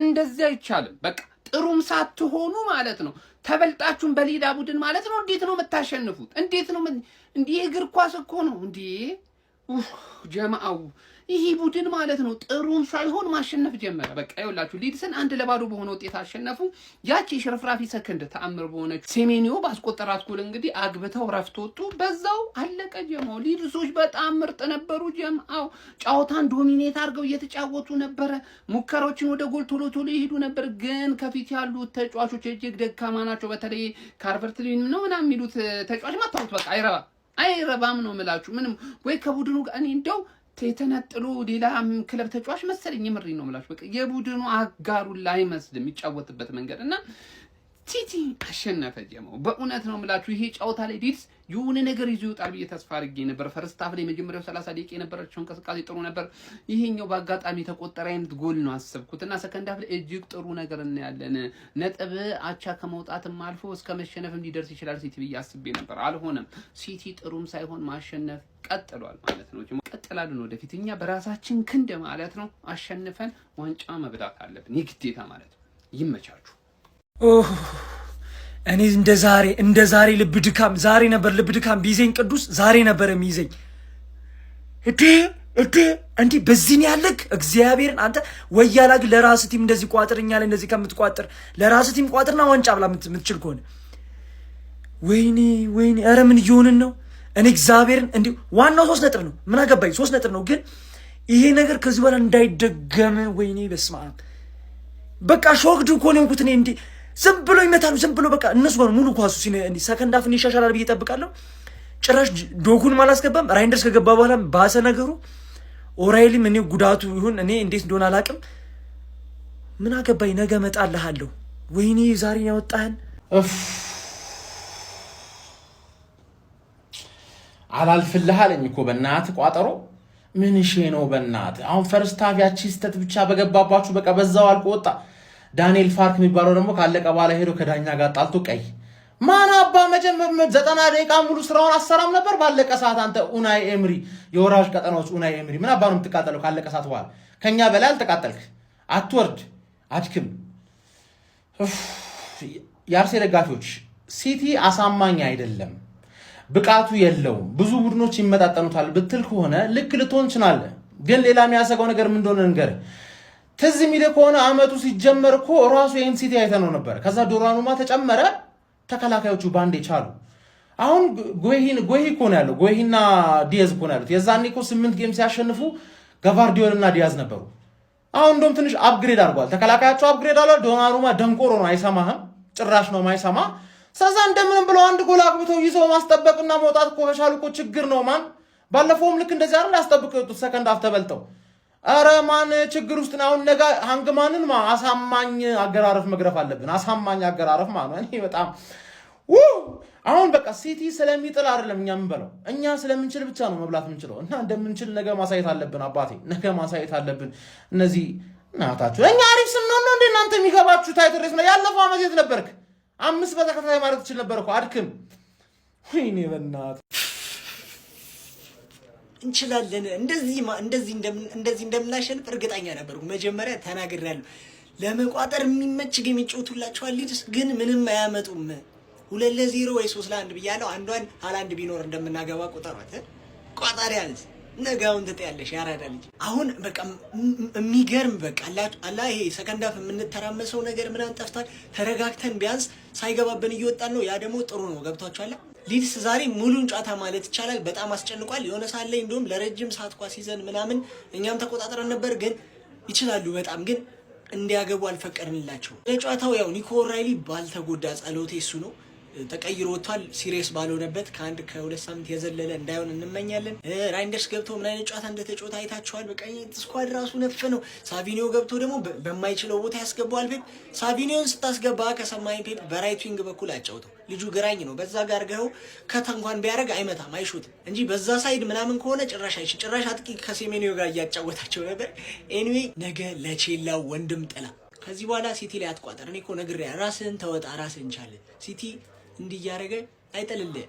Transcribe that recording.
እንደዚህ አይቻልም። በቃ ጥሩም ሳትሆኑ ማለት ነው ተበልጣችሁን በሌላ ቡድን ማለት ነው። እንዴት ነው የምታሸንፉት? እንዴት ነው እንዴ? እግር ኳስ እኮ ነው እንዴ ጀማአው። ይሄ ቡድን ማለት ነው ጥሩም ሳይሆን ማሸነፍ ጀመረ። በቃ ይኸውላችሁ ሊድስን 1-0 በሆነ ውጤት አሸነፉ። ያቺ ሽርፍራፊ ሰከንድ ተአምር በሆነች ሴሜኒዮ ባስቆጠራት ጎል እንግዲህ አግብተው ረፍት ወጡ። በዛው አለቀ ጀማው። ሊድሶች በጣም ምርጥ ነበሩ ጀማው። ጨዋታን ዶሚኔት አድርገው እየተጫወቱ ነበረ። ሙከራዎችን ወደ ጎል ቶሎ ቶሎ ይሄዱ ነበር። ግን ከፊት ያሉት ተጫዋቾች እጅግ ደካማ ናቸው። በተለይ ካርቨርትሊን ነው ምናምን የሚሉት ተጫዋች ማታውት በቃ አይረባም ነው የምላችሁ። ምንም ወይ ከቡድኑ ጋር እኔ እንደው የተነጥሉ ሌላ ክለብ ተጫዋች መሰለኝ። የምሬ ነው የምላችሁ። በቃ የቡድኑ አጋሩ ላይ መስልም የሚጫወትበት መንገድ እና ሲቲ አሸነፈ ጀማው። በእውነት ነው የምላችሁ። ይሄ ጨዋታ ላይ ሊድስ የሆነ ነገር ይዞ ይወጣል ብዬ ተስፋ አድርጌ ነበር። ፈርስት ሃፍ ላይ መጀመሪያው 30 ደቂቃ የነበረችው እንቅስቃሴ ጥሩ ነበር። ይሄኛው በአጋጣሚ ተቆጠረ አይነት ጎል ነው አሰብኩትና ሰከንድ ሃፍ ላይ እጅግ ጥሩ ነገር እናያለን። ነጥብ አቻ ከመውጣትም አልፎ እስከ መሸነፍም ሊደርስ ይችላል ሲቲ ብዬ አስቤ ነበር። አልሆነም። ሲቲ ጥሩም ሳይሆን ማሸነፍ ቀጥሏል ማለት ነው። ቀጥላልን ወደፊት እኛ በራሳችን ክንድ ማለት ነው አሸንፈን ዋንጫ መብላት አለብን የግዴታ ማለት ነው። ይመቻችሁ። እኔ እንደ ዛሬ ልብ ድካም ዛሬ ነበር ልብ ድካም ቢይዘኝ ቅዱስ ዛሬ ነበር የሚይዘኝ። እንዴ በዚህን ያለክ እግዚአብሔርን አንተ ወያላግ ለራስ ቲም እንደዚህ ቋጥርኛል። እንደዚህ ከምትቋጥር ለራስ ቲም ቋጥርና ዋንጫ ብላ የምትችል ከሆነ ወይኔ ኧረ ምን እየሆንን ነው? እኔ እግዚአብሔርን እንዴ ዋናው 3 ነጥብ ነው። ምን አገባኝ 3 ነጥብ ነው። ግን ይሄ ነገር ከዚህ በኋላ እንዳይደገም ወይኔ በስመ አብ። በቃ ሾክድ እኮ ነው እንኩት። እኔ እንዴ ዝም ብሎ ይመታሉ። ዝም ብሎ በቃ እነሱ ጋር ሙሉ ኳሱ ሰከንድ ሃፍ ይሻሻላል ብዬ እጠብቃለሁ። ጭራሽ ዶኩን አላስገባም። ራይንደርስ ከገባ በኋላ ባሰ ነገሩ። ኦራይሊም እኔ ጉዳቱ ይሁን እኔ እንዴት እንደሆነ አላውቅም። ምን አገባኝ ነገ እመጣልሃለሁ። ወይኔ ዛሬ ያወጣህን አላልፍልህ አለኝ እኮ በእናትህ ቋጠሮ ምን እሺ ነው በእናትህ። አሁን ፈርስት ሃፍ ያቺ ስተት ብቻ በገባባችሁ በቃ በዛው አልቆ ወጣ። ዳንኤል ፋርክ የሚባለው ደግሞ ካለቀ በኋላ ሄዶ ከዳኛ ጋር ጣልቶ ቀይ ማን አባ መጀመር 90 ደቂቃ ሙሉ ስራውን አሰራም ነበር። ባለቀ ሰዓት አንተ ኡናይ ኤምሪ የወራጅ ቀጠናዎች ኡናይ ኤምሪ ምን አባ ነው የምትቃጠለው? ካለቀ ሰዓት በኋላ ከኛ በላይ አልተቃጠልክ። አትወርድ አድክም። የአርሴ ደጋፊዎች ሲቲ አሳማኝ አይደለም፣ ብቃቱ የለውም፣ ብዙ ቡድኖች ይመጣጠኑታል ብትል ከሆነ ልክ ልትሆን ትችላለህ። ግን ሌላ የሚያሰጋው ነገር ምን እንደሆነ ንገር። ትዝ የሚልህ ከሆነ አመቱ ሲጀመር እኮ ራሱ ይሄን ሲቲ አይተነው ነበር። ከዛ ዶራኑማ ተጨመረ፣ ተከላካዮቹ ባንዴ ቻሉ። አሁን ጎሂ እኮ ነው ያለው፣ ጎሂና ዲያዝ እኮ ነው ያሉት። የዛኔ እኮ 8 ጌም ሲያሸንፉ ጋቫርዲዮል እና ዲያዝ ነበሩ። አሁን እንደውም ትንሽ አፕግሬድ አድርጓል፣ ተከላካያቸው አፕግሬድ አለ። ዶናሩማ ደንቆሮ ነው፣ አይሰማህም፣ ጭራሽ ነው ማይሰማ። ስለዛ እንደምንም ብለው አንድ ጎል አግብተው ይዘው ማስጠበቅና መውጣት እኮ ከቻሉ እኮ ችግር ነው ማን። ባለፈውም ልክ እንደዚህ አይደል ያስጠብቀው የወጡት ሰከንድ ሃፍ ተበልጠው። አረ ማን ችግር ውስጥ ነው አሁን። ነገ ሃንግማንን አሳማኝ አገራረፍ መግረፍ አለብን። አሳማኝ አገራረፍ ማለት ነው። እኔ በጣም አሁን በቃ ሲቲ ስለሚጥል አይደለም እኛ የምንበለው፣ እኛ ስለምንችል ብቻ ነው መብላት የምንችለው። እና እንደምንችል ነገ ማሳየት አለብን። አባቴ ነገ ማሳየት አለብን። እነዚህ እናታችሁ እኛ አሪፍ ስንሆን ነው እንደ እናንተ የሚገባችሁ። ታይትል ሬስ ነው ያለፈው ዓመት የት ነበርክ? 5 በተከታታይ ማለት ትችል ነበር እኮ አድክም። ወይኔ በእናትህ እንችላለን። እንደዚህ እንደምናሸንፍ እርግጠኛ ነበርኩ። መጀመሪያ ተናግሬያለሁ። ለመቋጠር የሚመች ጌም ይጫወቱላችኋል። ሊድስ ግን ምንም አያመጡም። 2-0 ወይ 3-1 ብያለሁ። አንዷን ሃላንድ ቢኖር እንደምናገባ ቁጠሯት። ቋጣሪ ያንስ ነጋውን ትጠያለሽ ያራዳ ልጅ። አሁን በቃ የሚገርም በቃ አላ ይሄ ሰከንድ ሃፍ የምንተራመሰው ነገር ምናምን ጠፍቷል። ተረጋግተን ቢያንስ ሳይገባብን እየወጣን ነው። ያ ደግሞ ጥሩ ነው። ገብቷችኋል? ሊድስ ዛሬ ሙሉን ጨዋታ ማለት ይቻላል በጣም አስጨንቋል። የሆነ ሰዓት ላይ እንደውም ለረጅም ሰዓት ኳስ ይዘን ምናምን እኛም ተቆጣጥረን ነበር። ግን ይችላሉ በጣም ግን እንዲያገቡ አልፈቀድንላቸው። ለጨዋታው ያው ኒኮ ኦራይሊ ባልተጎዳ ጸሎቴ እሱ ነው ተቀይሮ ወጥቷል። ሲሪየስ ባልሆነበት ከ2 ሳምንት የዘለለ እንዳይሆን እንመኛለን። ራይንደርስ ገብቶ ምን አይነት ጨዋታ እንደተጫወተ አይታችኋል። በቃ ስኳድ ራሱ ነፍ ነው። ሳቪኒዮ ገብቶ ደግሞ በማይችለው ቦታ ያስገባዋል ፔፕ። ሳቪኒዮን ስታስገባ ከሰማኝ ፔፕ በራይት ዊንግ በኩል አጫውተው። ልጁ ግራኝ ነው። በዛ ጋር ገው እንኳን ቢያደርግ አይመታም አይሹት እንጂ በዛ ሳይድ ምናምን ከሆነ ጭራሽ አይችል። ጭራሽ አጥቂ ከሴሜኒዮ ጋር እያጫወታቸው ነበር። ኤኒዌይ ነገ ለቼላው ወንድም ጥላ። ከዚህ በኋላ ሲቲ ላይ አትቋጠር። እኔ እኮ ነግሬሃለሁ። ራስህን ተወጣ፣ ራስህን ቻለ። ሲቲ እንዲያረገ አይጠልልህ።